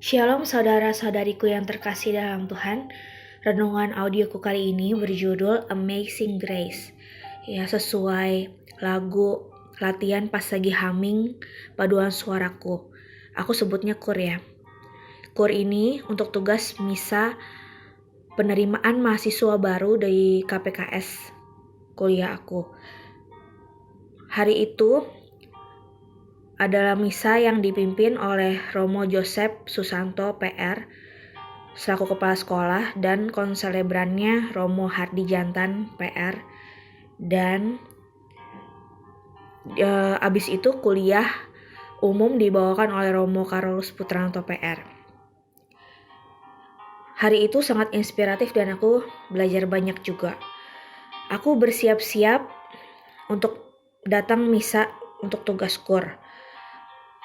Shalom saudara-saudariku yang terkasih dalam Tuhan. Renungan audioku kali ini berjudul Amazing Grace. Ya, sesuai lagu latihan pas lagi humming paduan suaraku. Aku sebutnya kur ya. Kur ini untuk tugas misa penerimaan mahasiswa baru dari KPKS kuliah aku. Hari itu adalah misa yang dipimpin oleh Romo Joseph Susanto PR selaku kepala sekolah dan konselebrannya Romo Hardi Jantan PR, dan abis itu kuliah umum dibawakan oleh Romo Carolus Putranto PR. Hari itu sangat inspiratif dan aku belajar banyak juga. Aku bersiap-siap untuk datang misa untuk tugas kur.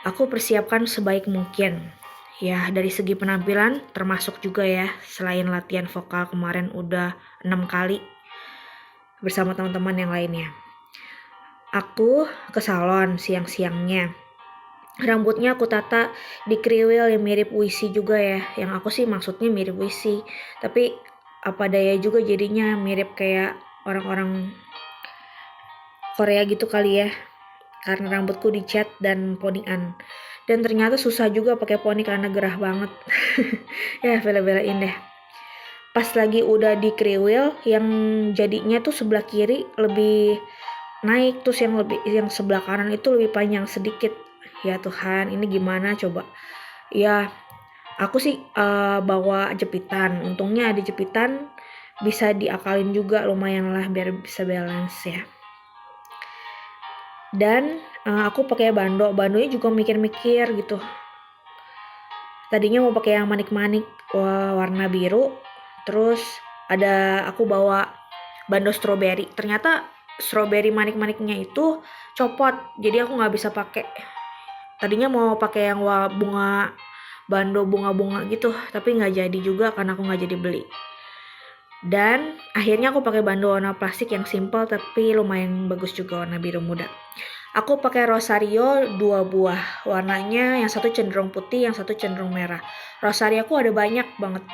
Aku persiapkan sebaik mungkin. Ya, dari segi penampilan termasuk juga ya, selain latihan vokal kemarin udah 6 kali bersama teman-teman yang lainnya. Aku ke salon siang-siangnya. Rambutnya aku tata di kriwil yang mirip Wisi juga ya. Yang aku sih maksudnya mirip Wisi, tapi apa daya juga jadinya mirip kayak orang-orang Korea gitu kali ya. Karena rambutku dicat dan ponian. Dan ternyata susah juga pakai poni karena gerah banget. Ya, bela-belain deh. Pas lagi udah di kriwil, yang jadinya tuh sebelah kiri lebih naik, terus yang sebelah kanan itu lebih panjang sedikit. Ya Tuhan, ini gimana coba? Ya, aku sih bawa jepitan. Untungnya ada jepitan, bisa diakalin juga lumayan lah biar bisa balance ya. Dan aku pakai bandonya juga mikir-mikir gitu. Tadinya mau pakai yang manik-manik warna biru, terus aku bawa bando stroberi. Ternyata stroberi manik-maniknya itu copot, jadi aku nggak bisa pakai. Tadinya mau pakai yang bunga-bunga gitu, tapi nggak jadi juga karena aku nggak jadi beli. Dan akhirnya aku pakai bando warna plastik yang simple tapi lumayan bagus juga, warna biru muda. Aku pakai rosario 2 buah, warnanya yang satu cenderung putih, yang satu cenderung merah. Rosario aku ada banyak banget.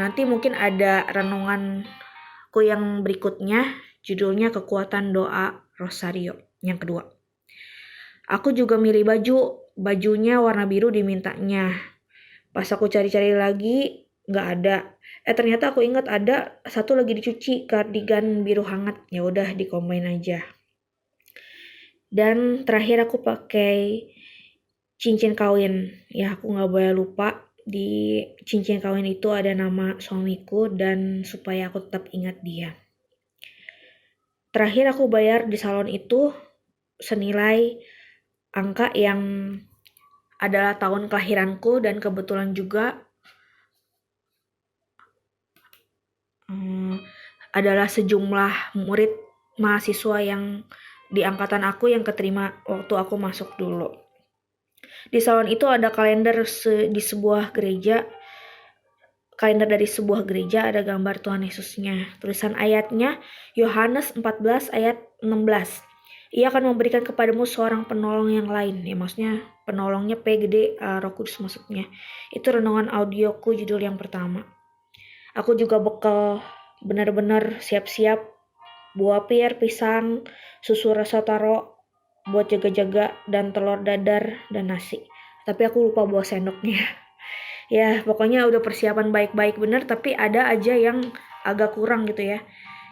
Nanti mungkin ada renunganku yang berikutnya, judulnya Kekuatan Doa Rosario yang kedua. Aku juga milih bajunya warna biru dimintanya. Pas aku cari-cari lagi, nggak ada. Ternyata aku ingat ada satu lagi dicuci, kardigan biru hangat. Ya udah dikombain aja. Dan terakhir aku pakai cincin kawin. Ya, aku nggak boleh lupa di cincin kawin itu ada nama suamiku dan supaya aku tetap ingat dia. Terakhir aku bayar di salon itu senilai angka yang adalah tahun kelahiranku, dan kebetulan juga adalah sejumlah murid mahasiswa yang di angkatan aku yang keterima waktu aku masuk dulu. Di salon itu ada kalender dari sebuah gereja, ada gambar Tuhan Yesusnya. Tulisan ayatnya Yohanes 14 ayat 16. Ia akan memberikan kepadamu seorang penolong yang lain. Ya, maksudnya penolongnya P gede, Roh Kudus maksudnya. Itu renungan audioku judul yang pertama. Aku juga bekal benar-benar siap-siap buah pir, pisang, susu rasa taro buat jaga-jaga, dan telur dadar dan nasi. Tapi aku lupa bawa sendoknya. Ya, pokoknya udah persiapan baik-baik bener, tapi ada aja yang agak kurang gitu ya.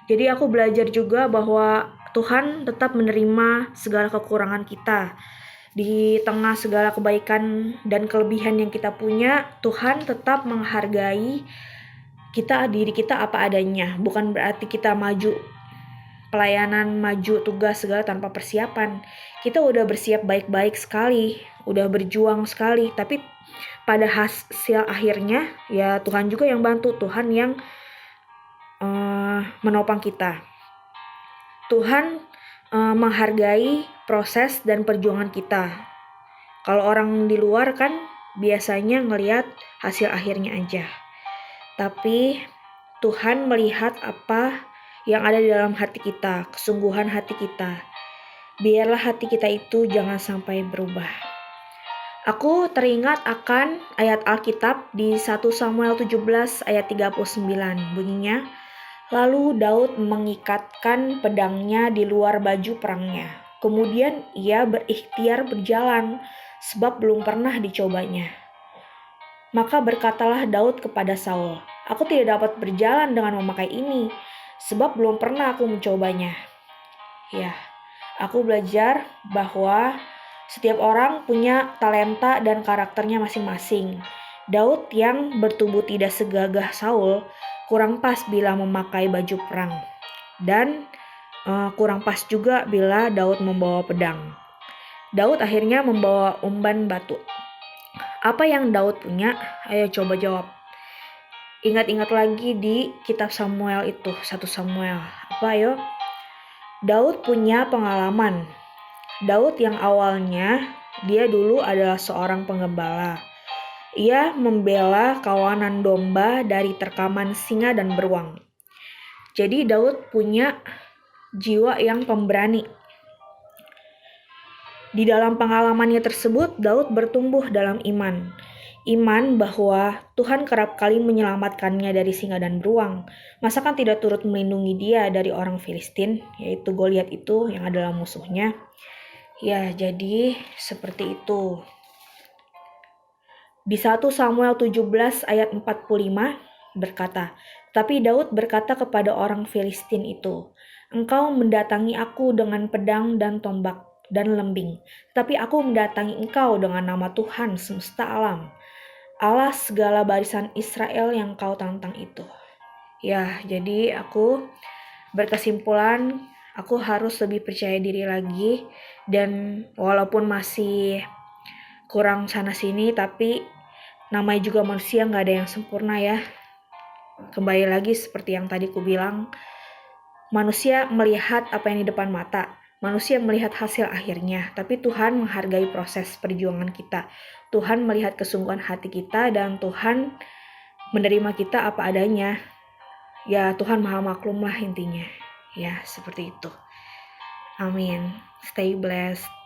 Jadi aku belajar juga bahwa Tuhan tetap menerima segala kekurangan kita. Di tengah segala kebaikan dan kelebihan yang kita punya, Tuhan tetap menghargai diri kita apa adanya. Bukan berarti kita maju pelayanan, maju tugas segala tanpa persiapan. Kita udah bersiap baik-baik sekali, udah berjuang sekali, tapi pada hasil akhirnya ya Tuhan juga yang bantu, Tuhan yang menopang kita. Tuhan menghargai proses dan perjuangan kita. Kalau orang di luar kan biasanya ngelihat hasil akhirnya aja. Tapi Tuhan melihat apa yang ada di dalam hati kita, kesungguhan hati kita. Biarlah hati kita itu jangan sampai berubah. Aku teringat akan ayat Alkitab di 1 Samuel 17 ayat 39. Bunyinya, lalu Daud mengikatkan pedangnya di luar baju perangnya. Kemudian ia berikhtiar berjalan, sebab belum pernah dicobanya. Maka berkatalah Daud kepada Saul, aku tidak dapat berjalan dengan memakai ini, sebab belum pernah aku mencobanya. Ya, aku belajar bahwa setiap orang punya talenta dan karakternya masing-masing. Daud yang bertubuh tidak segagah Saul kurang pas bila memakai baju perang. Dan kurang pas juga bila Daud membawa pedang. Daud akhirnya membawa umban batu. Apa yang Daud punya? Ayo coba jawab. Ingat-ingat lagi di kitab Samuel itu, 1 Samuel. Apa ayo? Daud punya pengalaman. Daud yang awalnya dia dulu adalah seorang penggembala. Ia membela kawanan domba dari terkaman singa dan beruang. Jadi Daud punya jiwa yang pemberani. Di dalam pengalamannya tersebut, Daud bertumbuh dalam iman. Iman bahwa Tuhan kerap kali menyelamatkannya dari singa dan beruang. Masakan tidak turut melindungi dia dari orang Filistin, yaitu Goliat itu yang adalah musuhnya. Ya, jadi seperti itu. Di 1 Samuel 17 ayat 45 berkata, tapi Daud berkata kepada orang Filistin itu, engkau mendatangi aku dengan pedang dan tombak dan lembing, tapi aku mendatangi engkau dengan nama Tuhan semesta alam, Allah segala barisan Israel yang kau tantang itu. Ya, jadi aku berkesimpulan, aku harus lebih percaya diri lagi, dan walaupun masih kurang sana-sini, tapi namanya juga manusia gak ada yang sempurna ya. Kembali lagi seperti yang tadi ku bilang, manusia melihat apa yang di depan mata, manusia melihat hasil akhirnya, tapi Tuhan menghargai proses perjuangan kita. Tuhan melihat kesungguhan hati kita dan Tuhan menerima kita apa adanya. Ya, Tuhan maha maklum lah intinya. Ya, seperti itu. Amin. Stay blessed.